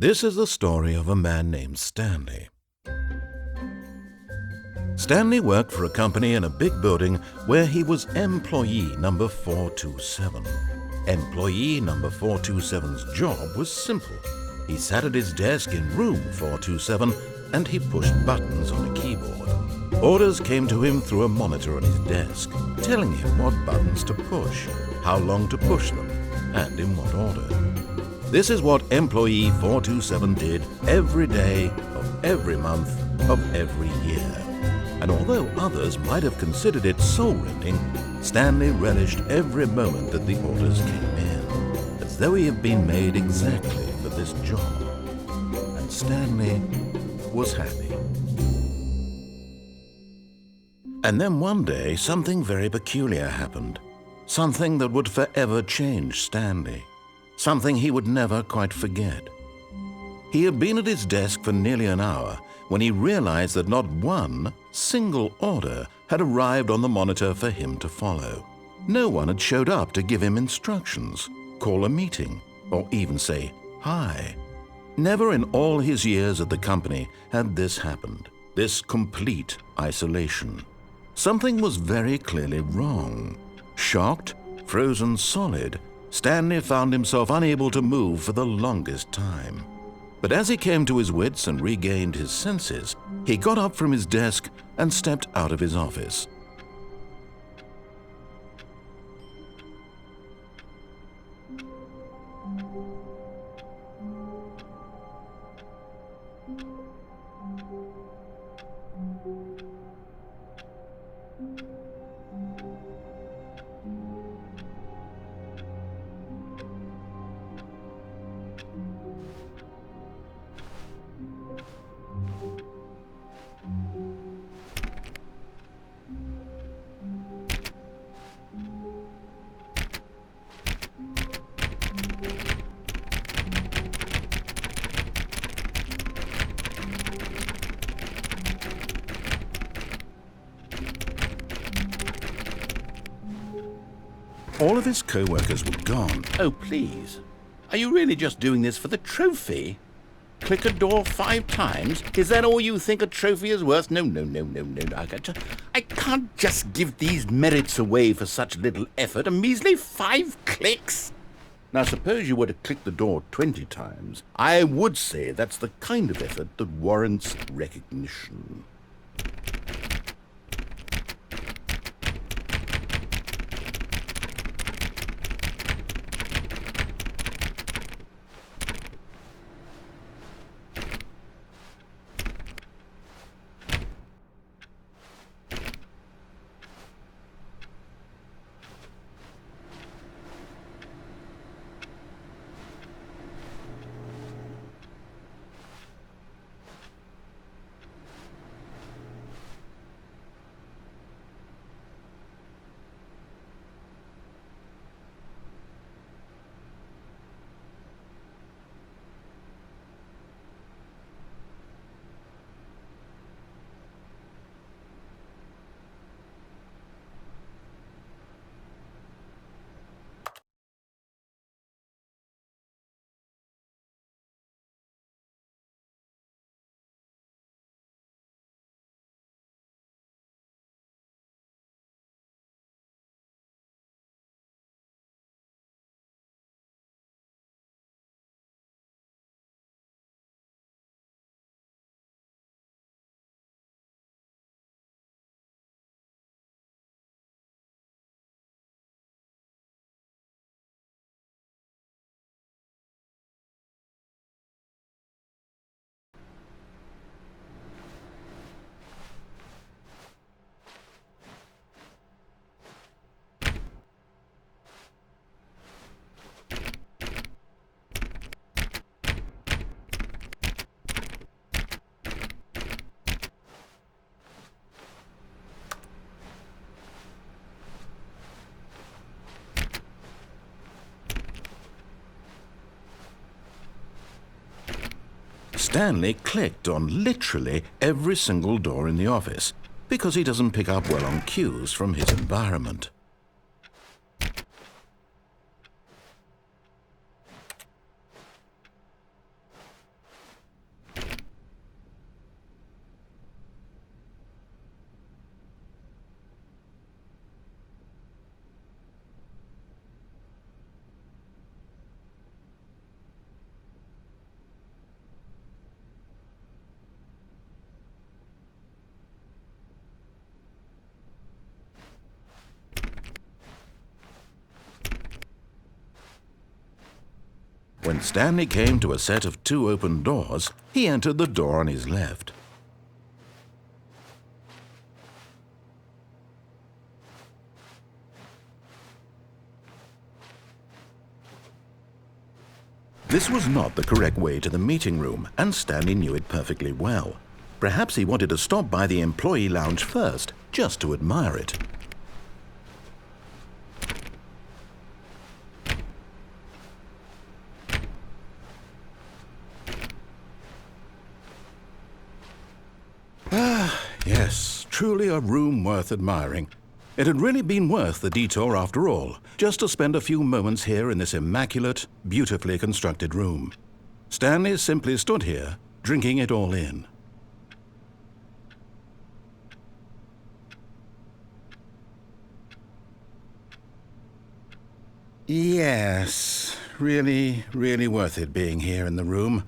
This is the story of a man named Stanley. Stanley worked for a company in a big building where he was employee number 427. Employee number 427's job was simple. He sat at his desk in room 427 and he pushed buttons on a keyboard. Orders came to him through a monitor on his desk, telling him what buttons to push, how long to push them, and in what order. This is what employee 427 did every day of every month of every year. And although others might have considered it soul-rending, Stanley relished every moment that the orders came in, as though he had been made exactly for this job. And Stanley was happy. And then one day, something very peculiar happened. Something that would forever change Stanley. Something he would never quite forget. He had been at his desk for nearly an hour when he realized that not one single order had arrived on the monitor for him to follow. No one had showed up to give him instructions, call a meeting, or even say hi. Never in all his years at the company had this happened, this complete isolation. Something was very clearly wrong. Shocked, frozen solid, Stanley found himself unable to move for the longest time. But as he came to his wits and regained his senses, he got up from his desk and stepped out of his office. All of his co-workers were gone. Oh, please. Are you really just doing this for the trophy? Click a door 5 times? Is that all you think a trophy is worth? No. I can't just give these merits away for such little effort. A measly 5 clicks? Now, suppose you were to click the door 20 times. I would say that's the kind of effort that warrants recognition. Stanley clicked on literally every single door in the office because he doesn't pick up well on cues from his environment. When Stanley came to a set of 2 open doors, he entered the door on his left. This was not the correct way to the meeting room, and Stanley knew it perfectly well. Perhaps he wanted to stop by the employee lounge first, just to admire it. Yes, truly a room worth admiring. It had really been worth the detour after all, just to spend a few moments here in this immaculate, beautifully constructed room. Stanley simply stood here, drinking it all in. Yes, really, really worth it being here in the room.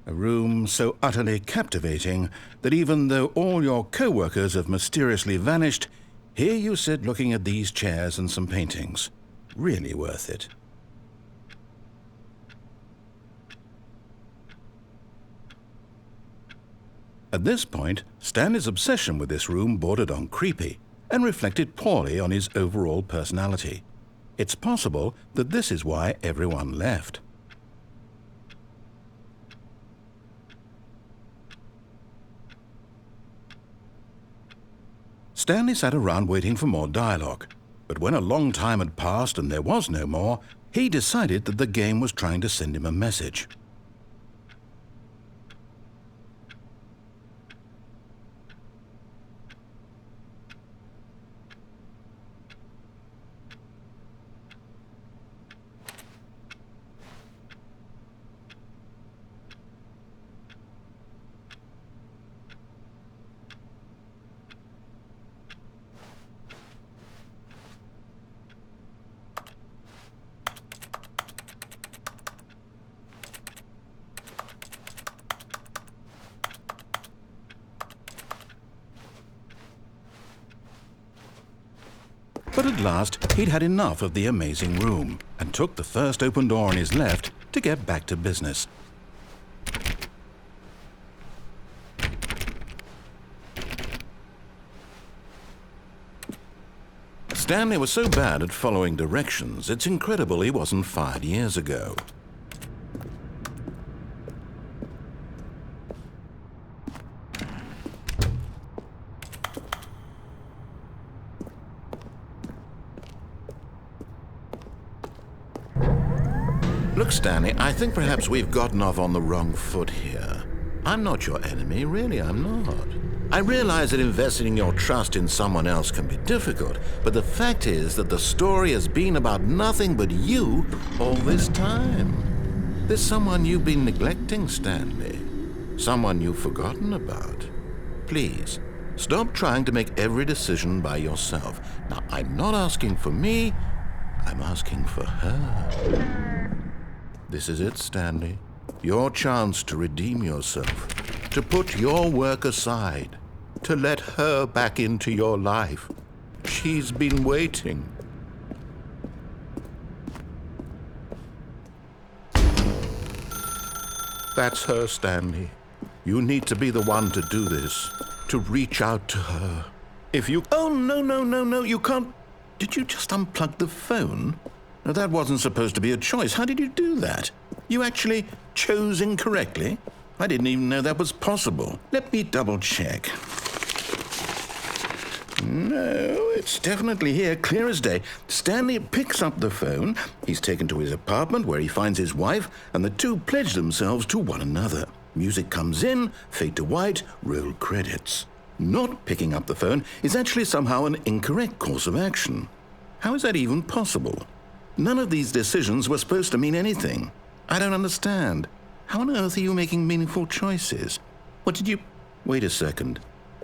A room so utterly captivating that even though all your co-workers have mysteriously vanished, here you sit looking at these chairs and some paintings. Really worth it. At this point, Stanley's obsession with this room bordered on creepy and reflected poorly on his overall personality. It's possible that this is why everyone left. Stanley sat around waiting for more dialogue, but when a long time had passed and there was no more, he decided that the game was trying to send him a message. But at last, he'd had enough of the amazing room and took the first open door on his left to get back to business. Stanley was so bad at following directions, it's incredible he wasn't fired years ago. Look, Stanley, I think perhaps we've gotten off on the wrong foot here. I'm not your enemy, really, I'm not. I realize that investing your trust in someone else can be difficult, but the fact is that the story has been about nothing but you all this time. There's someone you've been neglecting, Stanley. Someone you've forgotten about. Please, stop trying to make every decision by yourself. Now, I'm not asking for me, I'm asking for her. This is it, Stanley. Your chance to redeem yourself, to put your work aside, to let her back into your life. She's been waiting. That's her, Stanley. You need to be the one to do this, to reach out to her. If you... Oh, no, you can't... Did you just unplug the phone? Now, that wasn't supposed to be a choice. How did you do that? You actually chose incorrectly? I didn't even know that was possible. Let me double check. No, it's definitely here, clear as day. Stanley picks up the phone. He's taken to his apartment where he finds his wife, and the two pledge themselves to one another. Music comes in, fade to white, roll credits. Not picking up the phone is actually somehow an incorrect course of action. How is that even possible? None of these decisions were supposed to mean anything. I don't understand. How on earth are you making meaningful choices? What did you... Wait a second.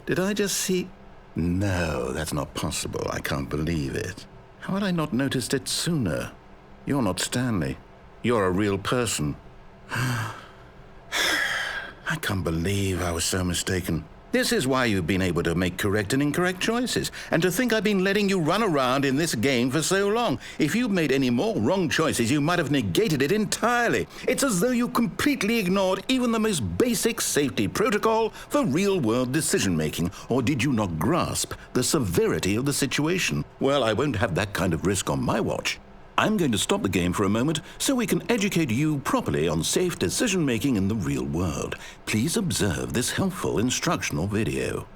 Did I just see... No, that's not possible. I can't believe it. How had I not noticed it sooner? You're not Stanley. You're a real person. I can't believe I was so mistaken. This is why you've been able to make correct and incorrect choices. And to think I've been letting you run around in this game for so long. If you'd made any more wrong choices, you might have negated it entirely. It's as though you completely ignored even the most basic safety protocol for real-world decision-making. Or did you not grasp the severity of the situation? Well, I won't have that kind of risk on my watch. I'm going to stop the game for a moment so we can educate you properly on safe decision-making in the real world. Please observe this helpful instructional video.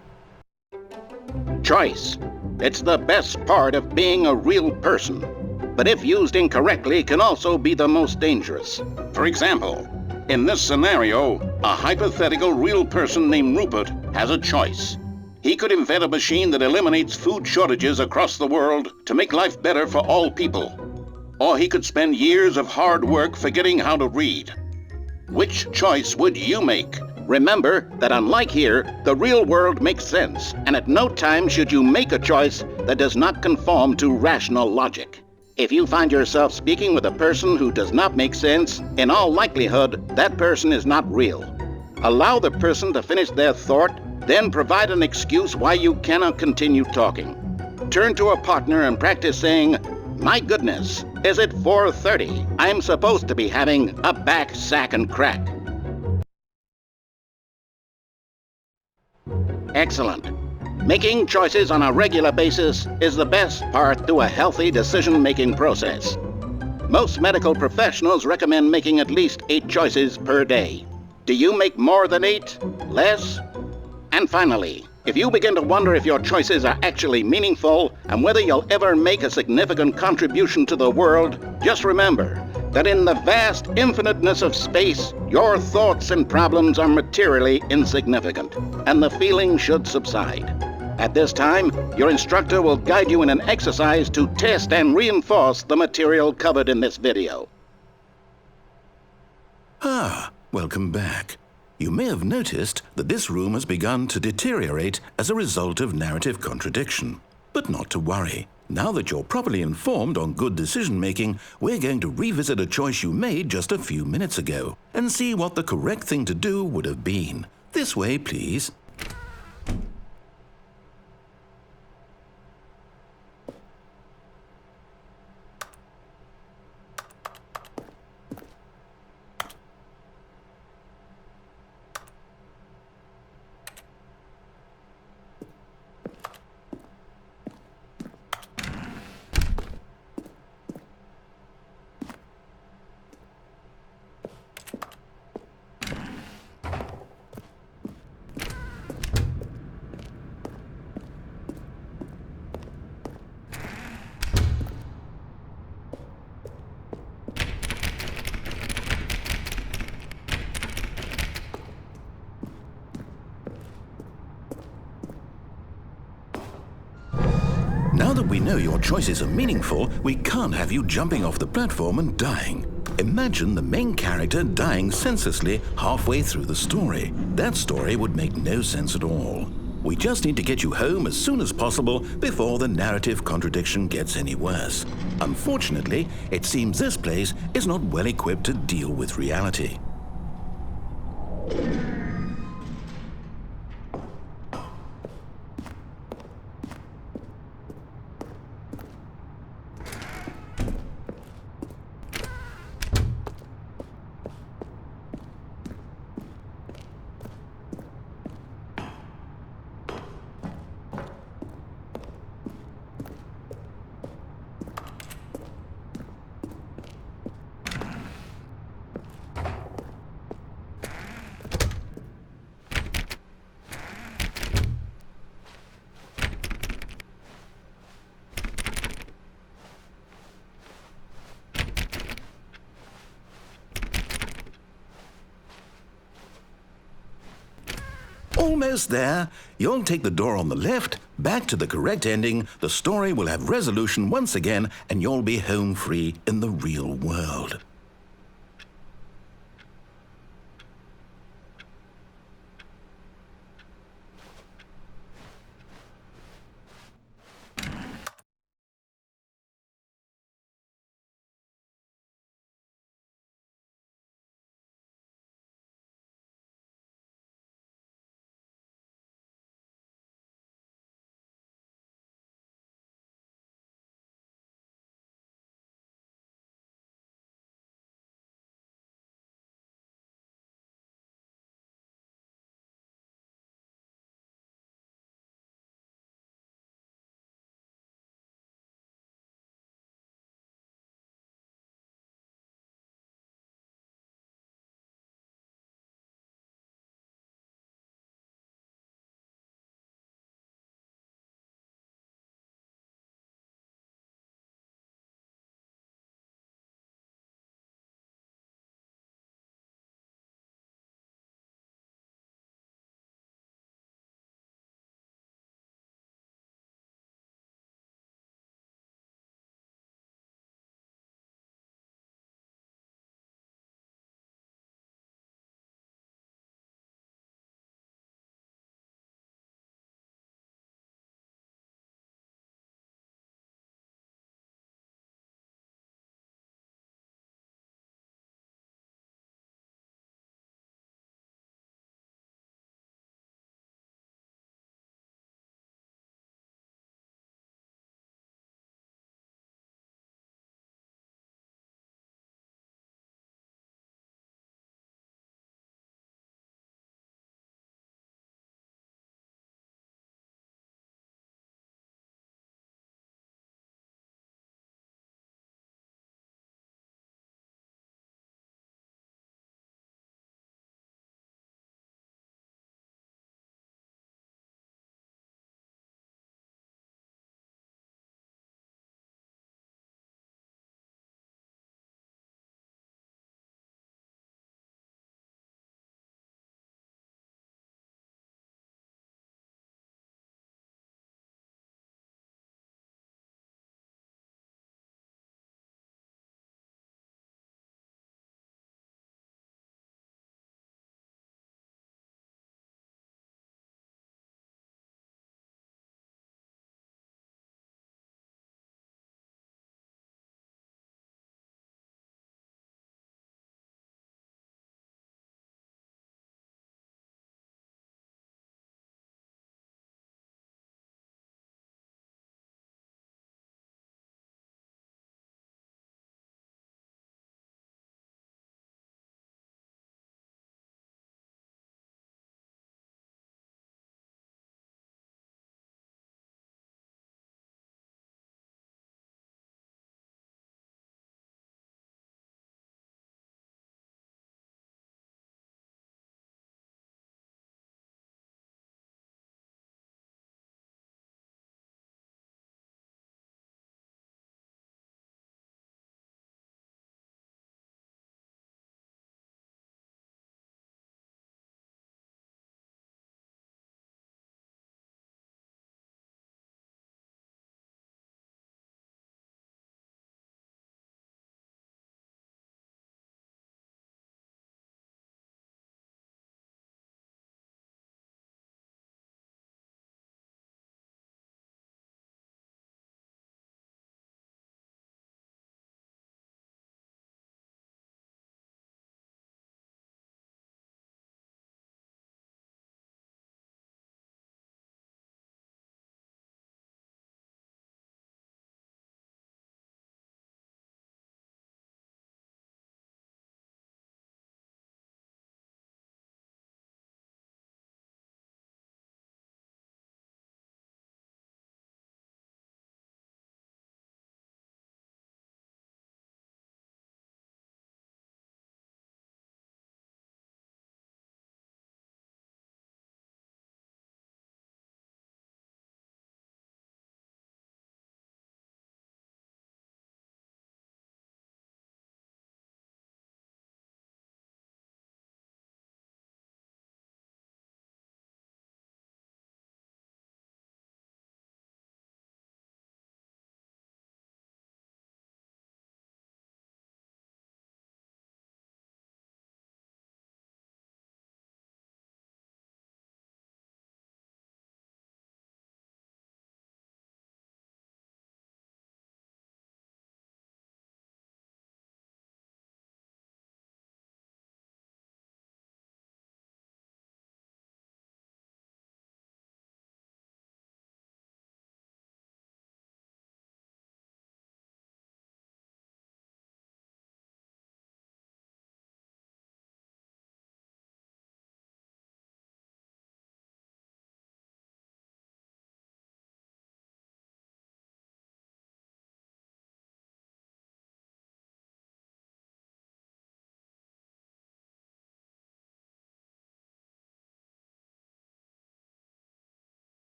Choice. It's the best part of being a real person, but if used incorrectly can also be the most dangerous. For example, in this scenario, a hypothetical real person named Rupert has a choice. He could invent a machine that eliminates food shortages across the world to make life better for all people. Or he could spend years of hard work forgetting how to read. Which choice would you make? Remember that unlike here, the real world makes sense, and at no time should you make a choice that does not conform to rational logic. If you find yourself speaking with a person who does not make sense, in all likelihood, that person is not real. Allow the person to finish their thought, then provide an excuse why you cannot continue talking. Turn to a partner and practice saying, "My goodness, is it 4:30? I'm supposed to be having a back, sack, and crack." Excellent. Making choices on a regular basis is the best part to a healthy decision-making process. Most medical professionals recommend making at least 8 choices per day. Do you make more than 8? Less? And finally, if you begin to wonder if your choices are actually meaningful and whether you'll ever make a significant contribution to the world, just remember that in the vast infiniteness of space, your thoughts and problems are materially insignificant, and the feeling should subside. At this time, your instructor will guide you in an exercise to test and reinforce the material covered in this video. Welcome back. You may have noticed that this room has begun to deteriorate as a result of narrative contradiction. But not to worry. Now that you're properly informed on good decision-making, we're going to revisit a choice you made just a few minutes ago and see what the correct thing to do would have been. This way, please. Now that we know your choices are meaningful, we can't have you jumping off the platform and dying. Imagine the main character dying senselessly halfway through the story. That story would make no sense at all. We just need to get you home as soon as possible before the narrative contradiction gets any worse. Unfortunately, it seems this place is not well equipped to deal with reality. Almost there. You'll take the door on the left, back to the correct ending, the story will have resolution once again, and you'll be home free in the real world.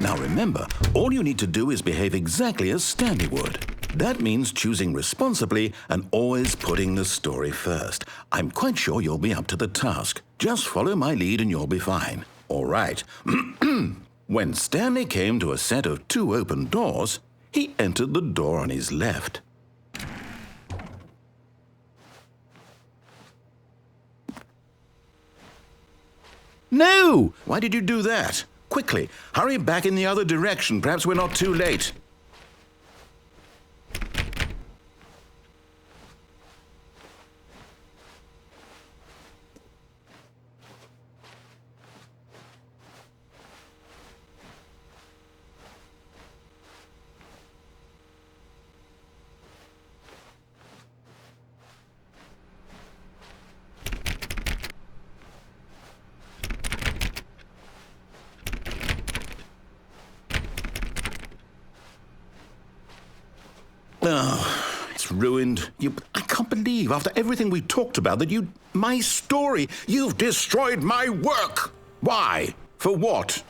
Now remember, all you need to do is behave exactly as Stanley would. That means choosing responsibly and always putting the story first. I'm quite sure you'll be up to the task. Just follow my lead and you'll be fine. All right. When Stanley came to a set of 2 open doors, he entered the door on his left. No! Why did you do that? Quickly, hurry back in the other direction. Perhaps we're not too late. Oh, it's ruined. I can't believe, after everything we talked about, that my story, you've destroyed my work. Why? For what?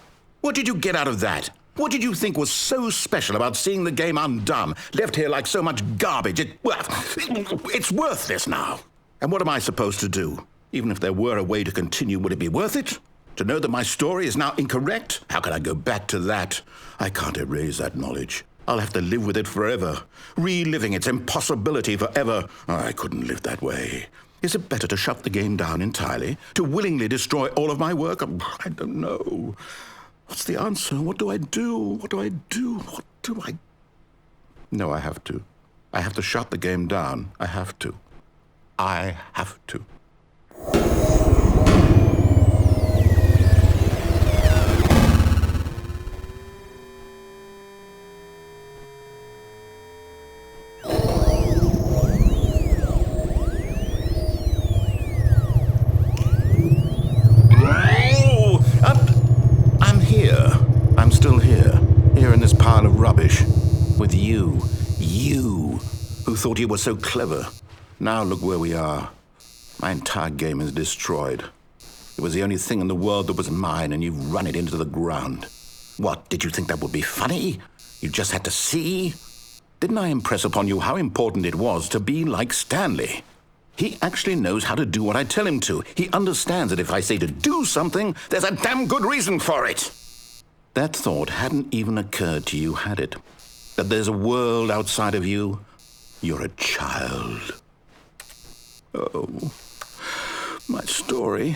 What did you get out of that? What did you think was so special about seeing the game undone, left here like so much garbage? It's worthless now. And what am I supposed to do? Even if there were a way to continue, would it be worth it? To know that my story is now incorrect? How can I go back to that? I can't erase that knowledge. I'll have to live with it forever, reliving its impossibility forever. I couldn't live that way. Is it better to shut the game down entirely? To willingly destroy all of my work? I don't know. What's the answer? What do I do? What do I do? What do I... No, I have to. I have to shut the game down. I have to. I have to. With you who thought you were so clever. Now look where we are. My entire game is destroyed. It was the only thing in the world that was mine, and you've run it into the ground. What, did you think that would be funny? You just had to see? Didn't I impress upon you how important it was to be like Stanley? He actually knows how to do what I tell him to. He understands that if I say to do something, there's a damn good reason for it. That thought hadn't even occurred to you, had it? That there's a world outside of you? You're a child. Oh, my story.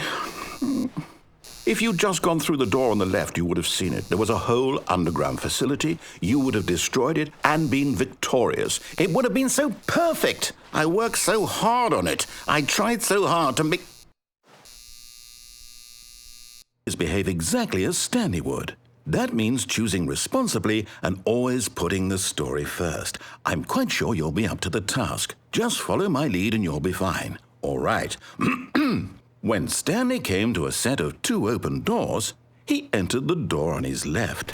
If you'd just gone through the door on the left, you would have seen it. There was a whole underground facility. You would have destroyed it and been victorious. It would have been so perfect. I worked so hard on it. I tried so hard to make... behave exactly as Stanley would. That means choosing responsibly and always putting the story first. I'm quite sure you'll be up to the task. Just follow my lead and you'll be fine. All right. When Stanley came to a set of 2 open doors, he entered the door on his left.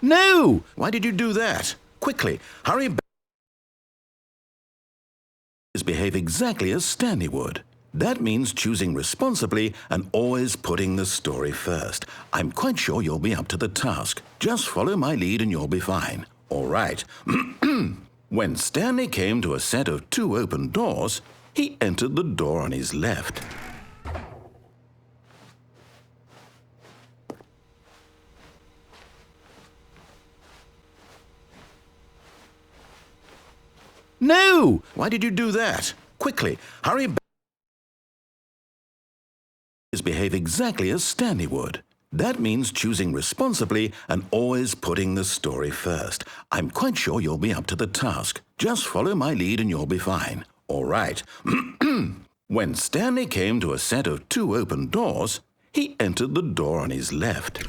No! Why did you do that? Quickly, hurry back. Behave exactly as Stanley would. That means choosing responsibly and always putting the story first. I'm quite sure you'll be up to the task. Just follow my lead and you'll be fine. All right. When Stanley came to a set of 2 open doors, he entered the door on his left. No! Why did you do that? Quickly, hurry back. Behave exactly as Stanley would. That means choosing responsibly and always putting the story first. I'm quite sure you'll be up to the task. Just follow my lead and you'll be fine. All right. When Stanley came to a set of 2 open doors, he entered the door on his left.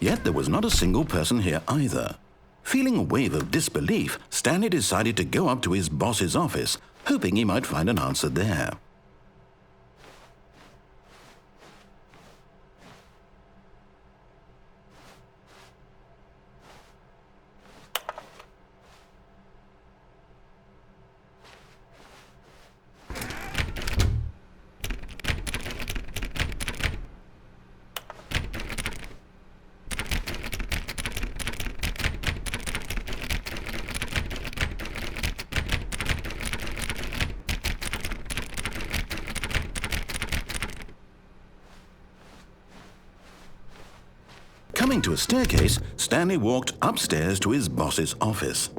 Yet there was not a single person here either. Feeling a wave of disbelief, Stanley decided to go up to his boss's office, hoping he might find an answer there. Coming to a staircase, Stanley walked upstairs to his boss's office.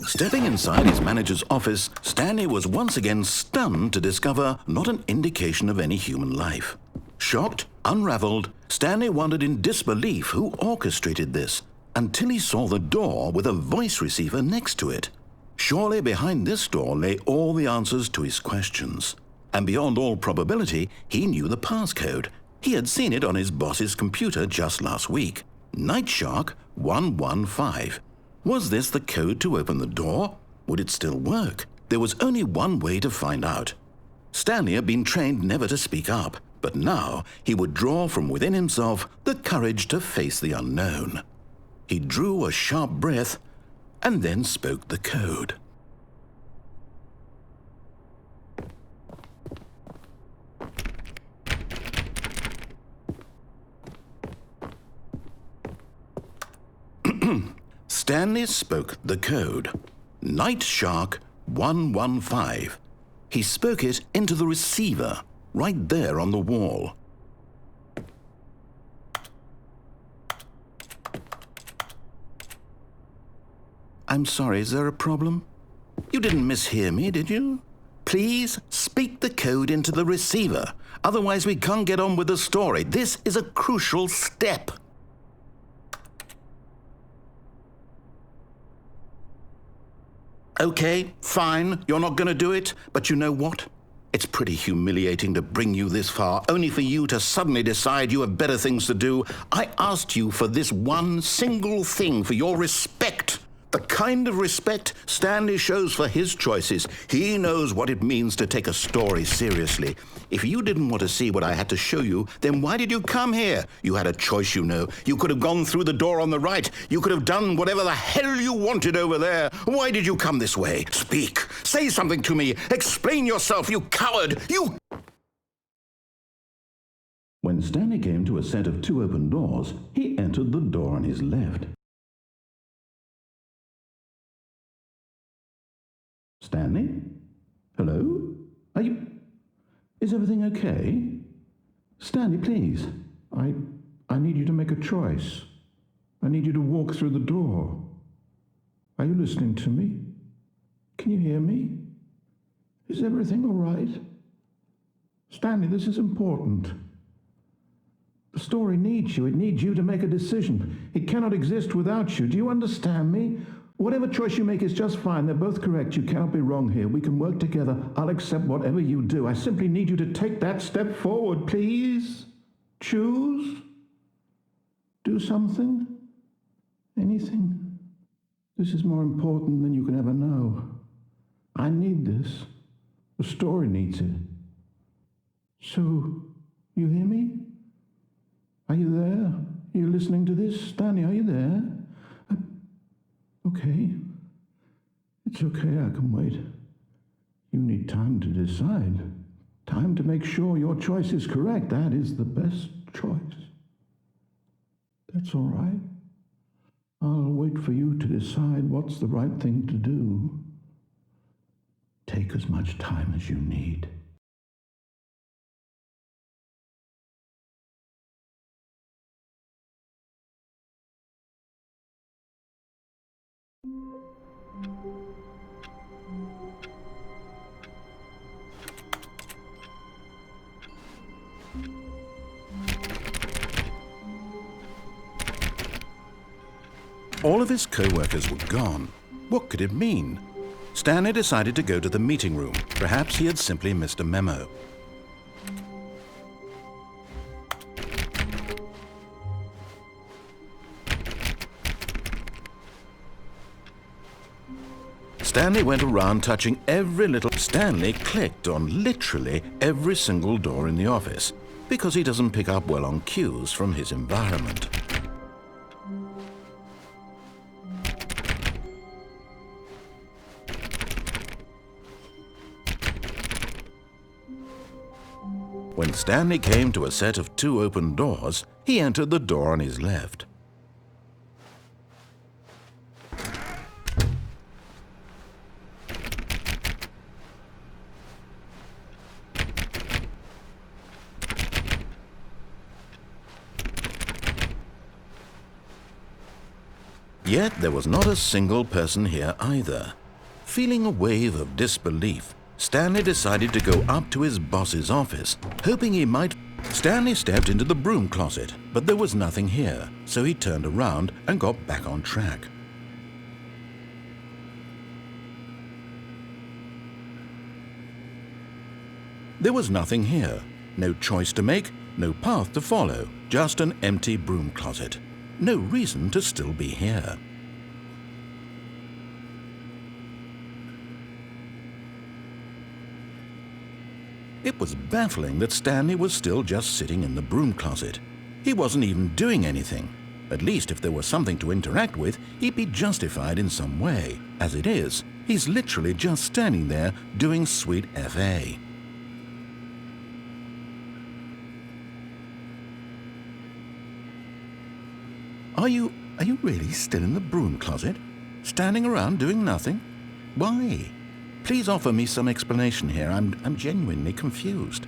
Stepping inside his manager's office, Stanley was once again stunned to discover not an indication of any human life. Shocked, unraveled, Stanley wondered in disbelief who orchestrated this, until he saw the door with a voice receiver next to it. Surely behind this door lay all the answers to his questions. And beyond all probability, he knew the passcode. He had seen it on his boss's computer just last week. Nightshark 115. Was this the code to open the door? Would it still work? There was only one way to find out. Stanley had been trained never to speak up, but now he would draw from within himself the courage to face the unknown. He drew a sharp breath and then spoke the code. Stanley spoke the code. Nightshark 115. He spoke it into the receiver, right there on the wall. I'm sorry, is there a problem? You didn't mishear me, did you? Please speak the code into the receiver. Otherwise, we can't get on with the story. This is a crucial step. Okay, fine, you're not going to do it, but you know what? It's pretty humiliating to bring you this far, only for you to suddenly decide you have better things to do. I asked you for this one single thing, for your respect. The kind of respect Stanley shows for his choices. He knows what it means to take a story seriously. If you didn't want to see what I had to show you, then why did you come here? You had a choice, you know. You could have gone through the door on the right. You could have done whatever the hell you wanted over there. Why did you come this way? Speak. Say something to me. Explain yourself, you coward. You... When Stanley came to a set of two open doors, he entered the door on his left. Stanley? Hello? Are you... Is everything okay? Stanley, please. I need you to make a choice. I need you to walk through the door. Are you listening to me? Can you hear me? Is everything all right? Stanley, this is important. The story needs you. It needs you to make a decision. It cannot exist without you. Do you understand me? Whatever choice you make is just fine. They're both correct. You cannot be wrong here. We can work together. I'll accept whatever you do. I simply need you to take that step forward, please. Choose. Do something. Anything. This is more important than you can ever know. I need this. The story needs it. So, you hear me? Are you there? Are you listening to this? Stanley, are you there? Okay. It's okay, I can wait. You need time to decide. Time to make sure your choice is correct. That is the best choice. That's all right. I'll wait for you to decide what's the right thing to do. Take as much time as you need. All of his co-workers were gone. What could it mean? Stanley decided to go to the meeting room. Perhaps he had simply missed a memo. Stanley went around touching every little... Stanley clicked on literally every single door in the office because he doesn't pick up well on cues from his environment. When Stanley came to a set of 2 open doors, he entered the door on his left. Yet there was not a single person here either. Feeling a wave of disbelief, Stanley decided to go up to his boss's office, hoping he might... Stanley stepped into the broom closet, but there was nothing here, so he turned around and got back on track. There was nothing here. No choice to make, no path to follow, just an empty broom closet. No reason to still be here. It was baffling that Stanley was still just sitting in the broom closet. He wasn't even doing anything. At least if there was something to interact with, he'd be justified in some way. As it is, he's literally just standing there doing sweet FA. Are you really still in the broom closet? Standing around doing nothing? Why? Please offer me some explanation here. I'm genuinely confused.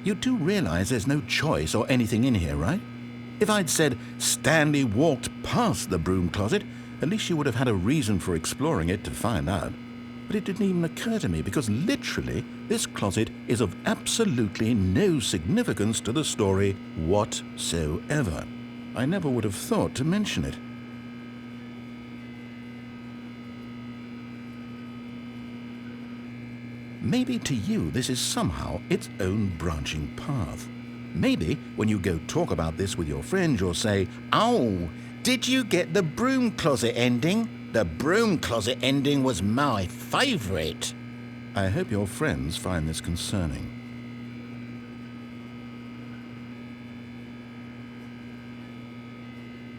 You do realize there's no choice or anything in here, right? If I'd said Stanley walked past the broom closet, at least you would have had a reason for exploring it to find out. But it didn't even occur to me because literally this closet is of absolutely no significance to the story whatsoever. I never would have thought to mention it. Maybe to you this is somehow its own branching path. Maybe when you go talk about this with your friends you'll say, "Oh, did you get the broom closet ending? The broom closet ending was my favorite." I hope your friends find this concerning.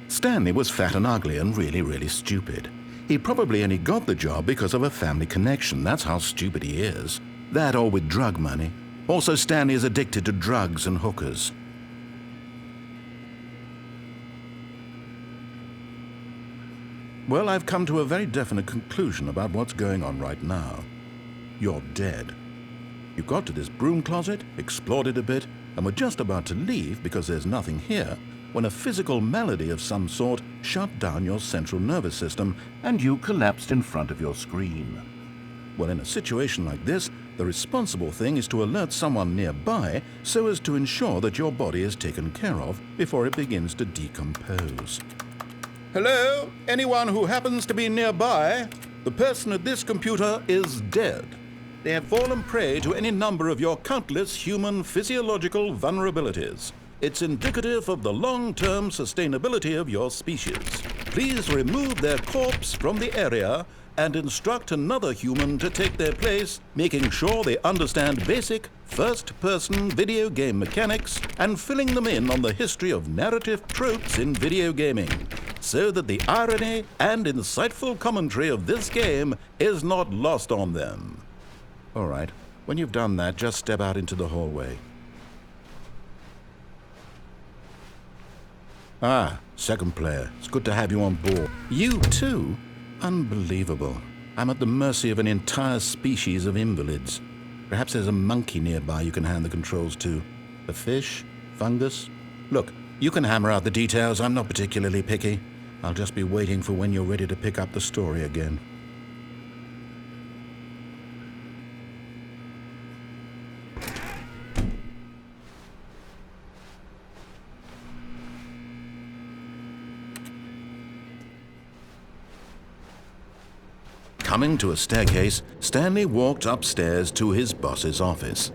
Stanley was fat and ugly and really stupid. He probably only got the job because of a family connection. That's how stupid he is. That or with drug money. Also, Stanley is addicted to drugs and hookers. Well, I've come to a very definite conclusion about what's going on right now. You're dead. You got to this broom closet, explored it a bit, and were just about to leave because there's nothing here, when a physical malady of some sort shut down your central nervous system and you collapsed in front of your screen. Well, in a situation like this, the responsible thing is to alert someone nearby so as to ensure that your body is taken care of before it begins to decompose. Hello? Anyone who happens to be nearby? The person at this computer is dead. They have fallen prey to any number of your countless human physiological vulnerabilities. It's indicative of the long-term sustainability of your species. Please remove their corpse from the area and instruct another human to take their place, making sure they understand basic first-person video game mechanics and filling them in on the history of narrative tropes in video gaming, so that the irony and insightful commentary of this game is not lost on them. All right, when you've done that, just step out into the hallway. Ah, second player. It's good to have you on board. You too? Unbelievable. I'm at the mercy of an entire species of invalids. Perhaps there's a monkey nearby you can hand the controls to. A fish? Fungus? Look, you can hammer out the details. I'm not particularly picky. I'll just be waiting for when you're ready to pick up the story again. Coming to a staircase, Stanley walked upstairs to his boss's office.